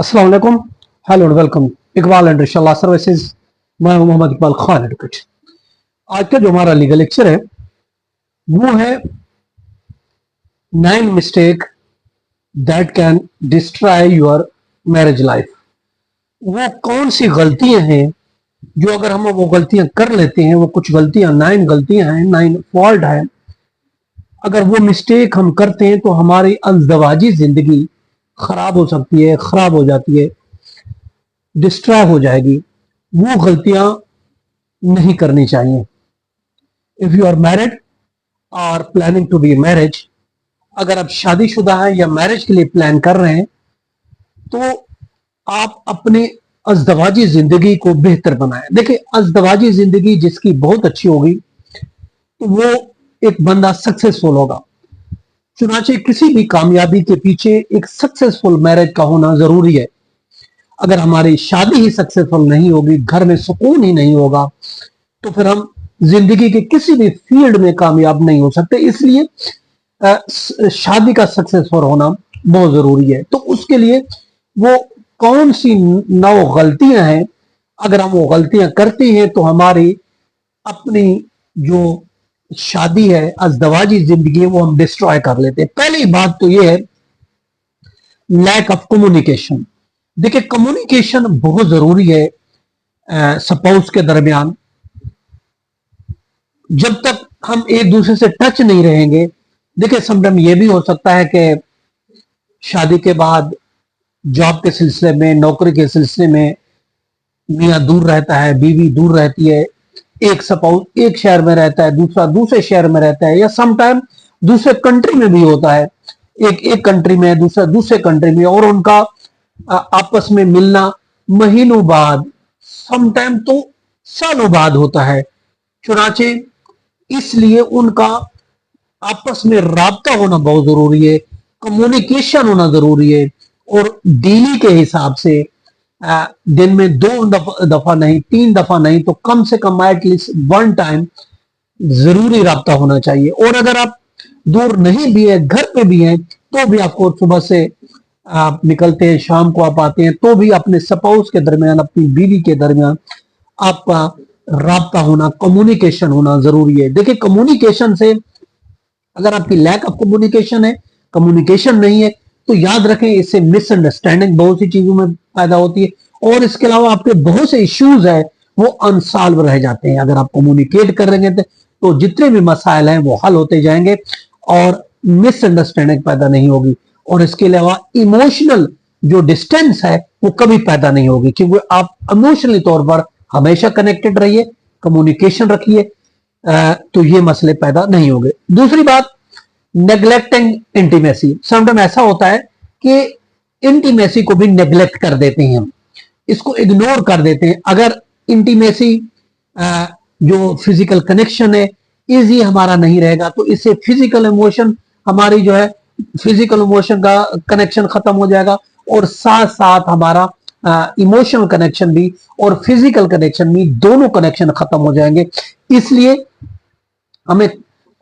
अस्सलाम वालेकुम, hello and welcome Iqbal and इंशाल्लाह सर्विसेज। मैं हूं मोहम्मद इकबाल खान एडवोकेट। आज का जो हमारा लीगल लेक्चर है वो है 9 mistake that can destroy your marriage life. वो कौन सी गलतियां हैं जो अगर हम वो गलतियां कर लेते हैं, वो कुछ गलतियां 9 गलतियां हैं, 9 फॉल्ट है, अगर वो मिस्टेक हम करते हैं तो हमारी अज़दवाजी जिंदगी खराब हो सकती है, खराब हो जाती है, डिस्ट्रॉय हो जाएगी। वो गलतियां नहीं करनी चाहिए। इफ यू आर मैरिड और प्लानिंग टू बी मैरिज, अगर आप शादीशुदा हैं या मैरिज के लिए प्लान कर रहे हैं तो आप अपने अज़दवाजी जिंदगी को बेहतर बनाएं। देखिए, अज़दवाजी जिंदगी जिसकी बहुत अच्छी होगी तो वो एक बंदा सक्सेसफुल होगा। चुनाचे किसी भी कामयाबी के पीछे एक सक्सेसफुल मैरिज का होना जरूरी है। अगर हमारी शादी ही सक्सेसफुल नहीं होगी, घर में सुकून ही नहीं होगा, तो फिर हम जिंदगी के किसी भी फील्ड में कामयाब नहीं हो सकते। इसलिए शादी का सक्सेसफुल होना बहुत जरूरी है। तो उसके लिए वो कौन सी 9 गलतियां हैं, अगर हम वो गलतियां करते हैं तो हमारी अपनी जो शादी है, अज़दवाजी जिंदगी है, वो हम डिस्ट्रॉय कर लेते हैं। पहली बात तो ये है लैक ऑफ कम्युनिकेशन। देखिए, कम्युनिकेशन बहुत जरूरी है स्पाउस के दरमियान। जब तक हम एक दूसरे से टच नहीं रहेंगे, देखिए समटाइम ये भी हो सकता है कि शादी के बाद जॉब के सिलसिले में, नौकरी के सिलसिले में मियाँ दूर रहता है, बीवी दूर रहती है, एक स्पाउस एक शहर में रहता है, दूसरा दूसरे शहर में रहता है, या समटाइम दूसरे कंट्री में भी होता है। एक कंट्री में, दूसरा दूसरे कंट्री में, और उनका आपस में मिलना महीनों बाद, समटाइम तो सालों बाद होता है। चुनाचे इसलिए उनका आपस में राब्ता होना बहुत जरूरी है, कम्युनिकेशन होना जरूरी है। और डेली के हिसाब से दिन में 2 दफा नहीं, 3 दफा नहीं, तो कम से कम एटलीस्ट 1 टाइम जरूरी राब्ता होना चाहिए। और अगर आप दूर नहीं भी है, घर पे भी हैं, तो भी आपको सुबह से आप निकलते हैं, शाम को आप आते हैं, तो भी अपने स्पाउस के दरमियान, अपनी बीवी के दरमियान आपका राब्ता होना, कम्युनिकेशन होना जरूरी है। देखिए, कम्युनिकेशन से अगर आपकी लैक ऑफ कम्युनिकेशन है, कम्युनिकेशन नहीं है, तो याद रखें इससे मिसअंडरस्टैंडिंग बहुत सी चीजों में पैदा होती है, और इसके अलावा आपके बहुत से इश्यूज है वो अनसॉल्व रह जाते हैं। अगर आप कम्युनिकेट कर रहे हैं तो जितने भी मसाइल हैं वो हल होते जाएंगे और मिसअंडरस्टैंडिंग पैदा नहीं होगी। और इसके अलावा इमोशनल जो डिस्टेंस है वो कभी पैदा नहीं होगी, क्योंकि आप इमोशनली तौर पर हमेशा कनेक्टेड रहिए, कम्युनिकेशन रखिए, तो ये मसले पैदा नहीं होंगे। दूसरी बात, नेग्लेक्टिंग इंटीमेसी। समटाइम ऐसा होता है कि इंटीमेसी को भी नेग्लेक्ट कर देते हैं, हम इसको इग्नोर कर देते हैं। अगर इंटीमेसी जो फिजिकल कनेक्शन है इजी हमारा नहीं रहेगा, तो इससे फिजिकल इमोशन हमारी जो है, फिजिकल इमोशन का कनेक्शन खत्म हो जाएगा, और साथ साथ हमारा इमोशनल कनेक्शन भी और फिजिकल कनेक्शन भी, दोनों कनेक्शन खत्म हो जाएंगे। इसलिए हमें,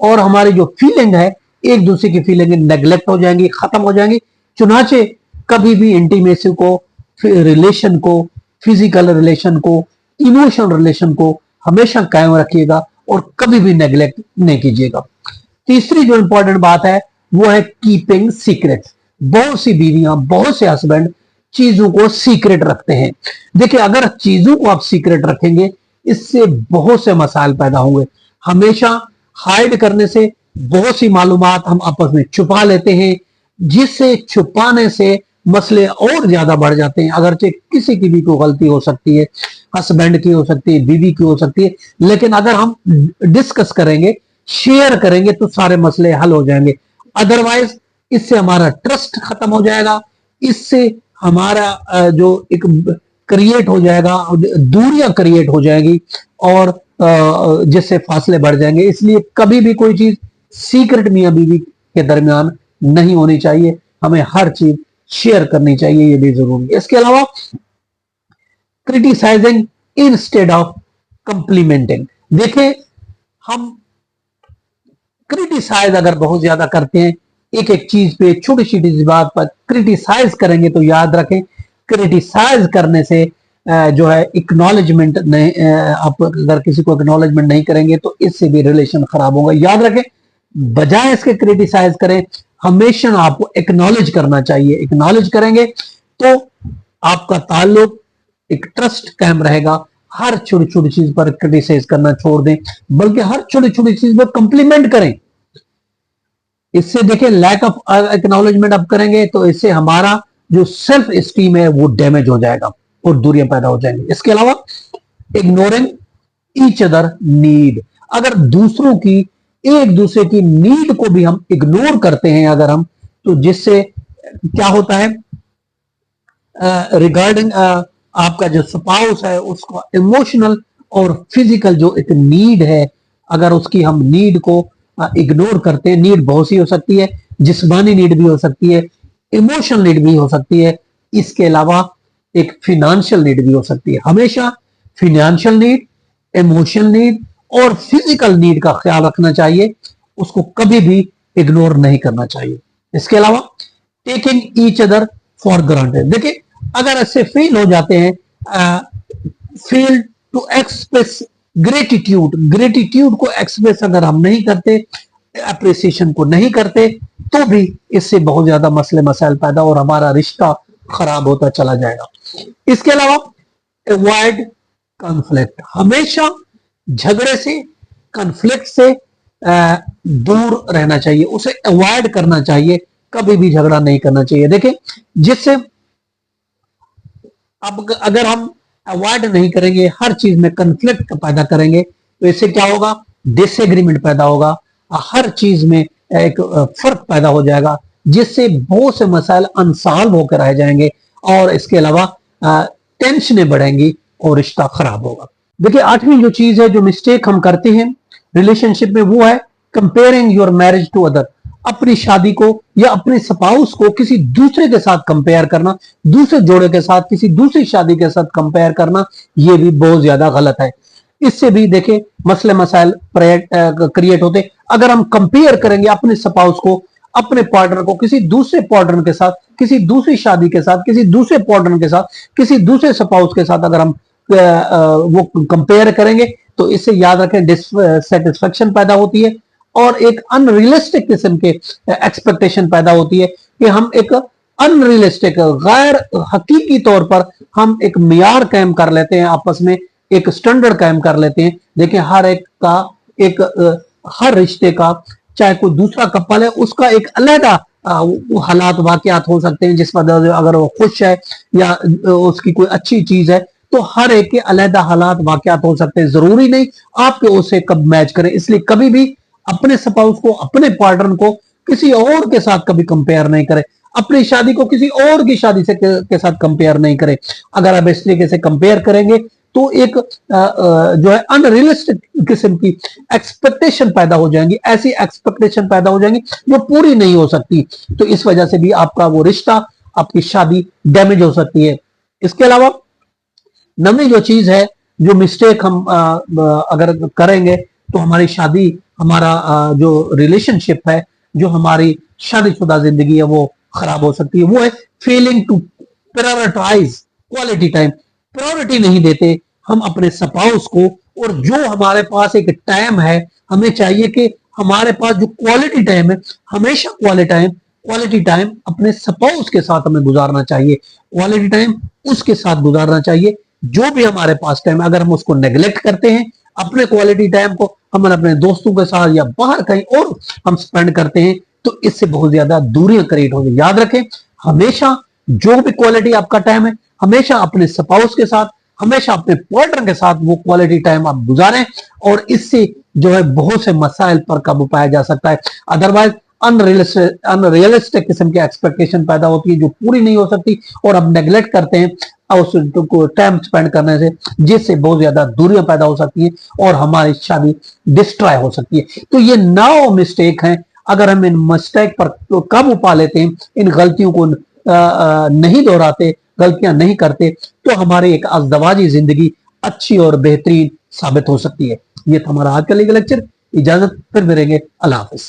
और हमारी जो फीलिंग है, एक दूसरे की फीलिंग नेग्लेक्ट हो जाएंगी, खत्म हो जाएंगी। चुनाचे कभी भी इंटीमेसी को, रिलेशन को, फिजिकल रिलेशन को, इमोशनल रिलेशन को हमेशा कायम रखिएगा और कभी भी नेग्लेक्ट नहीं कीजिएगा। तीसरी जो इंपॉर्टेंट बात है वो है कीपिंग सीक्रेट। बहुत सी बीवियां, बहुत से हस्बैंड चीजों को सीक्रेट रखते हैं। देखिए, अगर चीजों को आप सीक्रेट रखेंगे, इससे बहुत से मसाइल पैदा होंगे। हमेशा हाइड करने से बहुत सी मालूमात हम आपस में छुपा लेते हैं, जिससे छुपाने से मसले और ज्यादा बढ़ जाते हैं। अगरचे किसी की भी कोई गलती हो सकती है, हस्बैंड की हो सकती है, बीवी की हो सकती है, लेकिन अगर हम डिस्कस करेंगे, शेयर करेंगे, तो सारे मसले हल हो जाएंगे। अदरवाइज इससे हमारा ट्रस्ट खत्म हो जाएगा, इससे हमारा जो एक क्रिएट हो जाएगा, दूरियां क्रिएट हो जाएगी, और जिससे फासले बढ़ जाएंगे। इसलिए कभी भी कोई चीज सीक्रेट मियां बीवी के दरमियान नहीं होनी चाहिए, हमें हर चीज शेयर करनी चाहिए, ये भी जरूरी है। इसके अलावा क्रिटिसाइजिंग इंस्टेड ऑफ कंप्लीमेंटिंग। देखें, हम क्रिटिसाइज अगर बहुत ज्यादा करते हैं, एक एक चीज पे, छोटी छोटी बात पर क्रिटिसाइज करेंगे, तो याद रखें क्रिटिसाइज करने से जो है एक्नॉलेजमेंट नहीं, आप अगर किसी को एक्नॉलेजमेंट नहीं करेंगे तो इससे भी रिलेशन खराब होगा। याद रखें, बजाय इसके क्रिटिसाइज करें, हमेशा आपको एक्नॉलेज करना चाहिए। एक्नॉलेज करेंगे तो आपका ताल्लुक एक ट्रस्ट कायम रहेगा। हर छोटी छोटी चीज पर क्रिटिसाइज करना छोड़ दें, बल्कि हर छोटी छोटी चीज पर कंप्लीमेंट करें। इससे देखिए, लैक ऑफ एक्नॉलेजमेंट आप करेंगे तो इससे हमारा जो सेल्फ स्टीम है वो डैमेज हो जाएगा और दूरियां पैदा हो जाएंगी। इसके अलावा इग्नोरिंग ईच अदर नीड, अगर दूसरों की, एक दूसरे की नीड को भी हम इग्नोर करते हैं अगर हम, तो जिससे क्या होता है, रिगार्डिंग आपका जो स्पाउस है उसका इमोशनल और फिजिकल जो एक नीड है, अगर उसकी हम नीड को इग्नोर करते हैं, नीड बहुत सी हो सकती है, जिस्मानी नीड भी हो सकती है, इमोशनल नीड भी हो सकती है, इसके अलावा एक फिनेंशियल नीड भी हो सकती है। हमेशा फिनेंशियल नीड, इमोशनल नीड और फिजिकल नीड का ख्याल रखना चाहिए, उसको कभी भी इग्नोर नहीं करना चाहिए। इसके अलावा taking each other for granted, देखिए अगर ऐसे फील हो जाते हैं, feel to express gratitude, gratitude को एक्सप्रेस अगर हम नहीं करते, अप्रिसिएशन को नहीं करते, तो भी इससे बहुत ज्यादा मसले मसाइल पैदा और हमारा रिश्ता खराब होता चला जाएगा। इसके अलावा अवॉइड कॉन्फ्लिक्ट, हमेशा झगड़े से, कॉन्फ्लिक्ट से दूर रहना चाहिए, उसे अवॉइड करना चाहिए, कभी भी झगड़ा नहीं करना चाहिए। देखिए, जिससे अब अगर हम अवॉइड नहीं करेंगे, हर चीज में कन्फ्लिक्ट पैदा करेंगे, तो इससे क्या होगा, डिसएग्रीमेंट पैदा होगा, हर चीज में एक फर्क पैदा हो जाएगा, जिससे बहुत से मसाइल अनसॉल्व होकर रह जाएंगे और इसके अलावा टेंशनें बढ़ेंगी और रिश्ता खराब होगा। देखिए, आठवीं जो चीज है, जो मिस्टेक हम करते हैं रिलेशनशिप में, वो है comparing your marriage to other, अपनी शादी को या अपने स्पाउस को किसी दूसरे के साथ कंपेयर करना, दूसरे जोड़े के साथ, किसी दूसरी शादी के साथ कंपेयर करना, ये भी बहुत ज्यादा गलत है। इससे भी देखिए मसले मसाइल क्रिएट होते। अगर हम कंपेयर करेंगे अपने स्पाउस को, अपने पार्टनर को किसी दूसरे पार्टनर के साथ, किसी दूसरी शादी के साथ, किसी दूसरे पार्टनर के साथ, किसी दूसरे स्पाउस के साथ अगर हम वो कंपेयर करेंगे, तो इससे याद रखें डिससेटिस्फेक्शन पैदा होती है और एक अनरियलिस्टिक किस्म के एक्सपेक्टेशन पैदा होती है कि हम एक अनरियलिस्टिक, गैर हकीकी तौर पर हम एक मियार कायम कर लेते हैं, आपस में एक स्टैंडर्ड कायम कर लेते हैं। देखिए, हर एक का एक हर रिश्ते का, चाहे कोई दूसरा कपल है, उसका एक अलग हालात वाकयात हो सकते हैं, जिस वजह से अगर वो खुश है या उसकी कोई अच्छी चीज है, तो हर एक के अलग हालात वाकयात हो सकते हैं, जरूरी नहीं आपके उसे कब मैच करें। इसलिए कभी भी अपने स्पाउस को, अपने पार्टनर को किसी और के साथ कभी कंपेयर नहीं करें, अपनी शादी को किसी और की शादी से के साथ कंपेयर नहीं करें। अगर आप इस तरीके से कंपेयर करेंगे तो एक जो है अनरियलिस्टिक किस्म की एक्सपेक्टेशन पैदा हो जाएंगी, ऐसी एक्सपेक्टेशन पैदा हो जाएंगी जो पूरी नहीं हो सकती, तो इस वजह से भी आपका वो रिश्ता, आपकी शादी डैमेज हो सकती है। इसके अलावा नवी जो चीज है, जो मिस्टेक हम अगर करेंगे तो हमारी शादी, हमारा जो रिलेशनशिप है, जो हमारी शादीशुदा जिंदगी है, वो खराब हो सकती है। वो है failing to prioritise quality time, priority नहीं देते हम अपने स्पाउस को, और जो हमारे पास एक टाइम है, हमें चाहिए कि हमारे पास जो क्वालिटी टाइम है, हमेशा क्वालिटी टाइम अपने स्पाउस के साथ हमें गुजारना चाहिए, क्वालिटी टाइम उसके साथ गुजारना चाहिए। जो भी हमारे पास टाइम, अगर हम उसको नेग्लेक्ट करते हैं, अपने क्वालिटी टाइम को हम अपने दोस्तों के साथ या बाहर कहीं और हम स्पेंड करते हैं, तो इससे बहुत ज्यादा दूरियां क्रिएट होंगी। याद रखें, हमेशा जो भी क्वालिटी आपका टाइम है, हमेशा अपने स्पाउस के साथ, हमेशा अपने पार्टनर के साथ वो क्वालिटी टाइम आप गुजारें, और इससे जो है बहुत से मसाइल पर काबू पाया जा सकता है। अदरवाइज अनरियलिस्टिक किस्म की एक्सपेक्टेशन पैदा होती है जो पूरी नहीं हो सकती, और हम नेग्लेक्ट करते हैं उस टाइम स्पेंड करने से, जिससे बहुत ज्यादा दूरियां पैदा हो सकती है और हमारी शादी डिस्ट्रॉय हो सकती है। तो ये 9 मिस्टेक हैं, अगर हम इन मिस्टेक पर काबू पा लेते हैं, इन गलतियों को नहीं दोहराते, गलतियां नहीं करते, तो हमारी एक अज़दवाजी जिंदगी अच्छी और बेहतरीन साबित हो सकती है। ये था हमारा आज का लीगल लेक्चर। इजाजत, फिर मिलेंगे। अल्लाह हाफिज।